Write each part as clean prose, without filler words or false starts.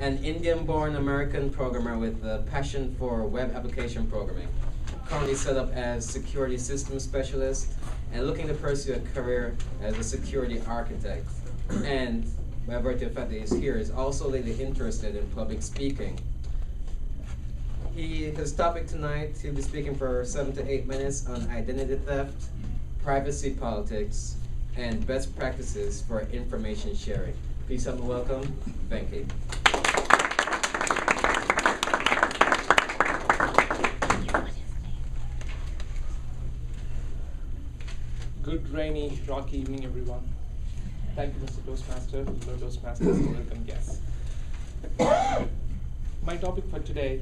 an Indian-born American programmer with a passion for web application programming. Currently set up as security systems specialist and looking to pursue a career as a security architect. And by virtue of the fact that he's here, is also lately interested in public speaking. His topic tonight, he'll be speaking for 7 to 8 minutes on identity theft, privacy politics, and best practices for information sharing. Please help me welcome Venkatesh. Good, rainy, rocky evening, everyone. Thank you, Mr. Toastmaster, fellow Toastmasters, and welcome guests. My topic for today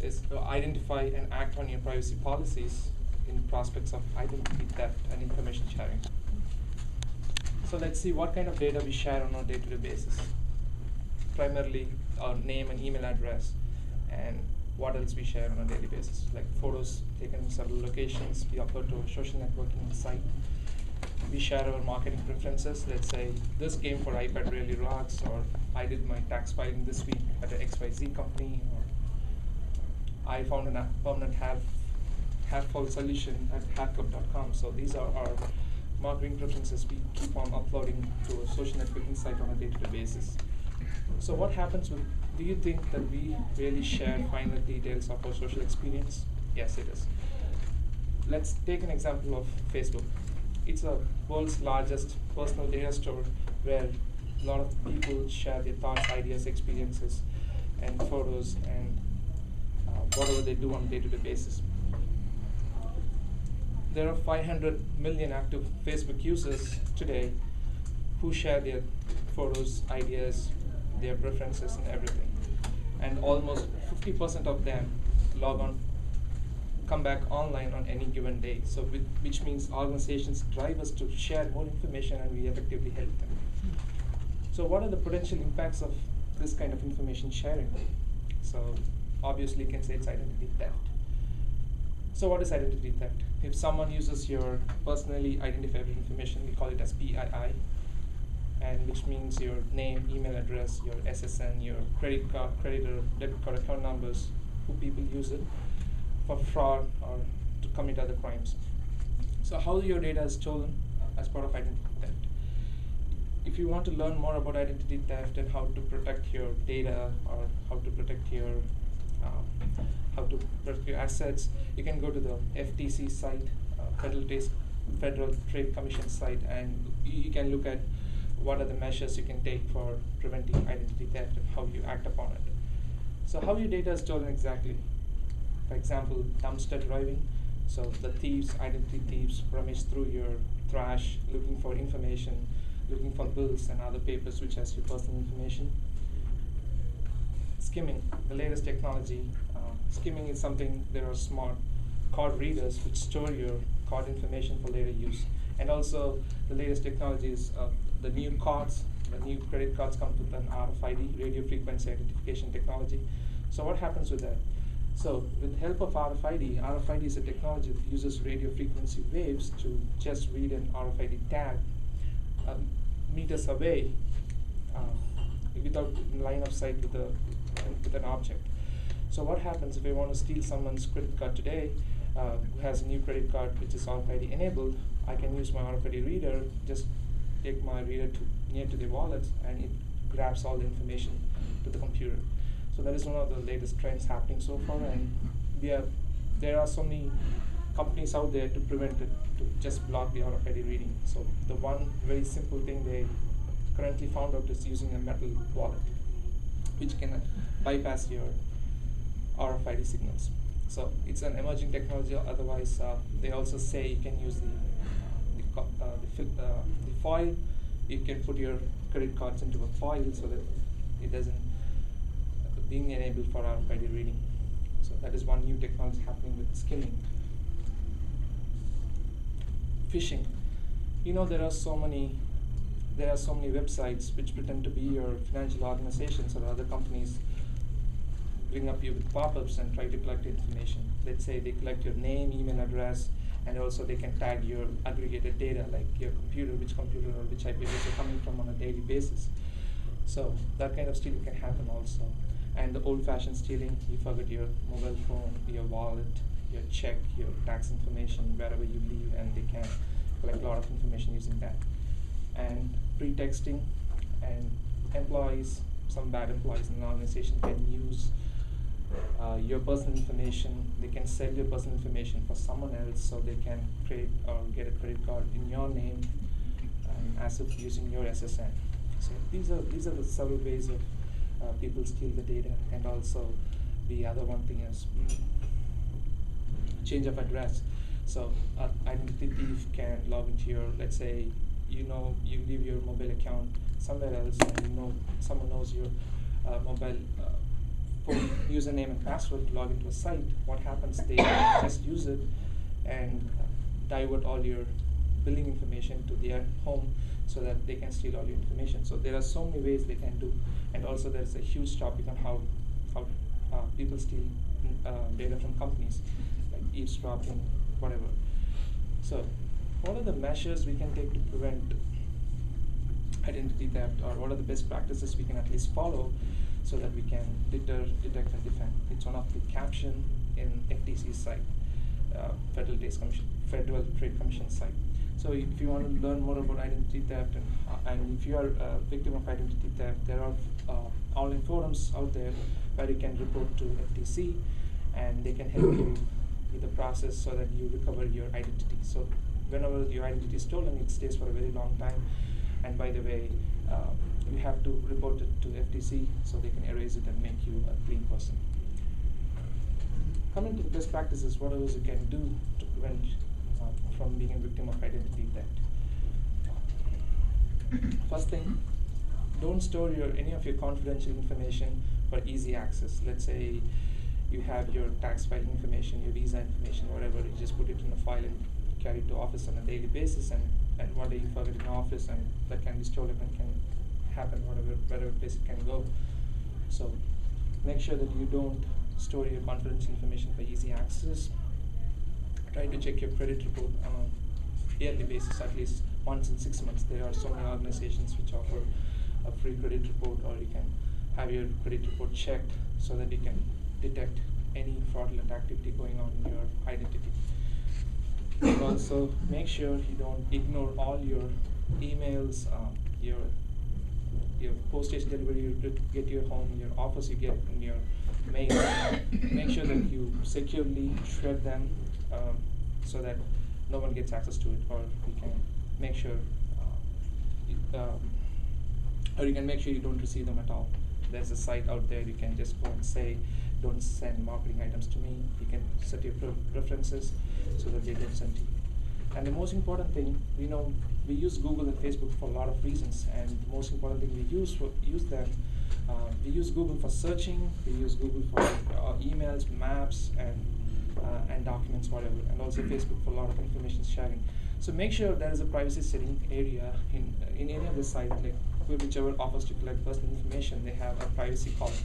is to identify and act on your privacy policies in prospects of identity theft and information sharing. So let's see what kind of data we share on a day-to-day basis. Primarily our name and email address, and what else we share on a daily basis, like photos taken in several locations, we upload to a social networking site. We share our marketing preferences. Let's say this game for iPad really rocks, or I did my tax filing this week at an XYZ company, or I found a permanent hairfall solution at hairclub.com. So these are our marketing preferences we keep on uploading to a social networking site on a day-to-day basis. So what happens with, do you think that we really share finer details of our social experience? Yes, it is. Let's take an example of Facebook. It's the world's largest personal data store where a lot of people share their thoughts, ideas, experiences, and photos, and whatever they do on a day-to-day basis. There are 500 million active Facebook users today who share their photos, ideas, their preferences, and everything. And almost 50% of them come back online on any given day. So which means organizations drive us to share more information, and we effectively help them. So what are the potential impacts of this kind of information sharing? So obviously you can say it's identity theft. So what is identity theft? If someone uses your personally identifiable information, we call it as PII, and which means your name, email address, your SSN, your credit card, creditor, debit card account numbers, who people use it for fraud or to commit other crimes. So how your data is stolen as part of identity theft. If you want to learn more about identity theft and how to protect your data, or how to protect your assets, you can go to the FTC site, Federal Trade Commission site, and you can look at what are the measures you can take for preventing identity theft and how you act upon it. So how your data is stolen exactly? For example, dumpster driving. So the thieves, identity thieves, rummage through your trash, looking for information, looking for bills and other papers which has your personal information. Skimming, the latest technology. Skimming is something, there are smart card readers which store your card information for later use. And also the latest technology is the new cards, the new credit cards come with an RFID, radio frequency identification technology. So what happens with that? So with the help of RFID is a technology that uses radio frequency waves to just read an RFID tag meters away without line of sight with an object. So what happens if I want to steal someone's credit card today, who has a new credit card which is RFID enabled? I can use my RFID reader, just take my reader near to the wallet, and it grabs all the information to the computer. So that is one of the latest trends happening so far, and there are so many companies out there to prevent it, to just block the RFID reading. So the one very simple thing they currently found out is using a metal wallet, which can bypass your RFID signals. So it's an emerging technology. Otherwise, they also say you can use the foil. You can put your credit cards into a foil so that it doesn't being enabled for RFID reading. So that is one new technology happening with skimming. Phishing. You know, there are so many websites which pretend to be your financial organizations or other companies, bring up you with pop-ups and try to collect information. Let's say they collect your name, email address, and also they can tag your aggregated data, like your computer, which IP address you're coming from on a daily basis. So that kind of stealing can happen also. And the old-fashioned stealing, you forget your mobile phone, your wallet, your check, your tax information, wherever you live, and they can collect a lot of information using that. And pretexting, and employees, some bad employees in an organization can use your personal information. They can sell your personal information for someone else, so they can create or get a credit card in your name, as if using your SSN. So these are the several ways of people steal the data. And also the other one thing is change of address. So identity thief can log into your, let's say, you leave your mobile account somewhere else, and someone knows your mobile phone username and password to log into a site. What happens? They just use it and divert all your billing information to their home, so that they can steal all your information. So there are so many ways they can do. And also there's a huge topic on how people steal data from companies, like eavesdropping, whatever. So what are the measures we can take to prevent identity theft, or what are the best practices we can at least follow so that we can deter, detect, and defend? It's one of the caption in FTC's site, Federal Trade Commission site. So if you want to learn more about identity theft, and if you are a victim of identity theft, there are online forums out there where you can report to FTC, and they can help you with the process so that you recover your identity. So whenever your identity is stolen, it stays for a very long time. And by the way, you have to report it to FTC so they can erase it and make you a clean person. Coming to the best practices, what else you can do to prevent from being a victim of identity theft? First thing, don't store any of your confidential information for easy access. Let's say you have your tax filing information, your visa information, whatever, you just put it in a file and carry it to office on a daily basis, and one day you forget it in office, and that can be stolen and can happen wherever place it can go. So make sure that you don't store your confidential information for easy access. Try to check your credit report on a yearly basis, at least once in 6 months. There are so many organizations which offer a free credit report, or you can have your credit report checked so that you can detect any fraudulent activity going on in your identity. And also make sure you don't ignore all your emails, your postage delivery you get to your home, your offers you get in your mail. Make sure that you securely shred them so that no one gets access to it, or you can make sure you don't receive them at all. There's a site out there you can just go and say, don't send marketing items to me. You can set your preferences so that they don't send to you. And the most important thing, we use Google and Facebook for a lot of reasons, and the most important thing we use them. We use Google for searching. We use Google for emails, maps, and documents, whatever, and also Facebook for a lot of information sharing. So make sure there is a privacy setting area in any of the site, like whichever offers to collect personal information, they have a privacy column.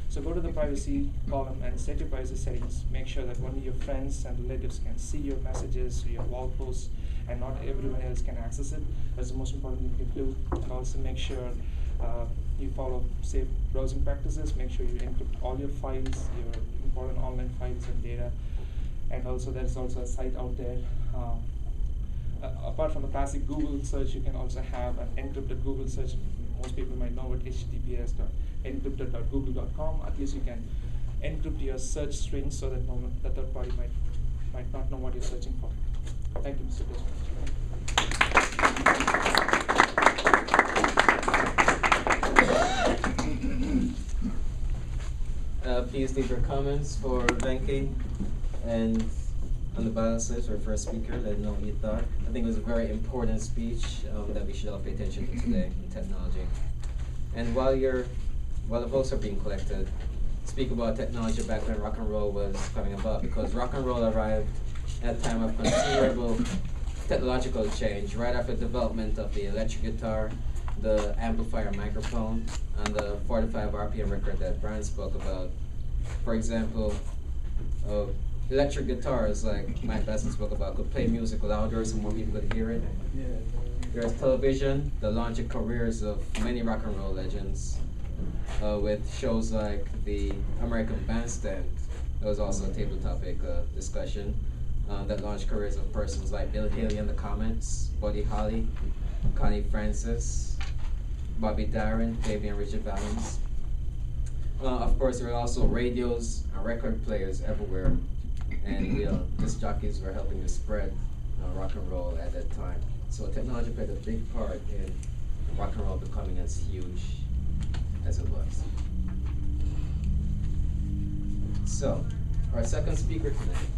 So go to the privacy column and set your privacy settings. Make sure that only your friends and relatives can see your messages, your wall posts, and not everyone else can access it. That's the most important thing you can do. And also make sure you follow safe browsing practices. Make sure you encrypt all your files, your important online files and data. And also there's also a site out there. Apart from a classic Google search, you can also have an encrypted Google search. Most people might know about https://encrypted.google.com. At least you can encrypt your search string so that the third party might not know what you're searching for. Thank you, Mr. President. Please leave your comments for Venki, and on the ballot slips for first speaker, let them know what you thought. I think it was a very important speech that we should all pay attention to today in technology. And while the votes are being collected, speak about technology back when rock and roll was coming about, because rock and roll arrived at a time of considerable technological change, right after the development of the electric guitar, the amplifier microphone, and the 45 RPM record that Brian spoke about. For example, electric guitars, like Mike Besson spoke about, could play music louder so more people could hear it. There's television, the launch of careers of many rock and roll legends, with shows like the American Bandstand. That was also a table topic discussion that launched careers of persons like Bill Haley and the Comets, Buddy Holly, Connie Francis, Bobby Darin, Fabian Richard Valens. Of course, there were also radios and record players everywhere, and disc jockeys were helping to spread rock and roll at that time. So technology played a big part in rock and roll becoming as huge as it was. So, our second speaker tonight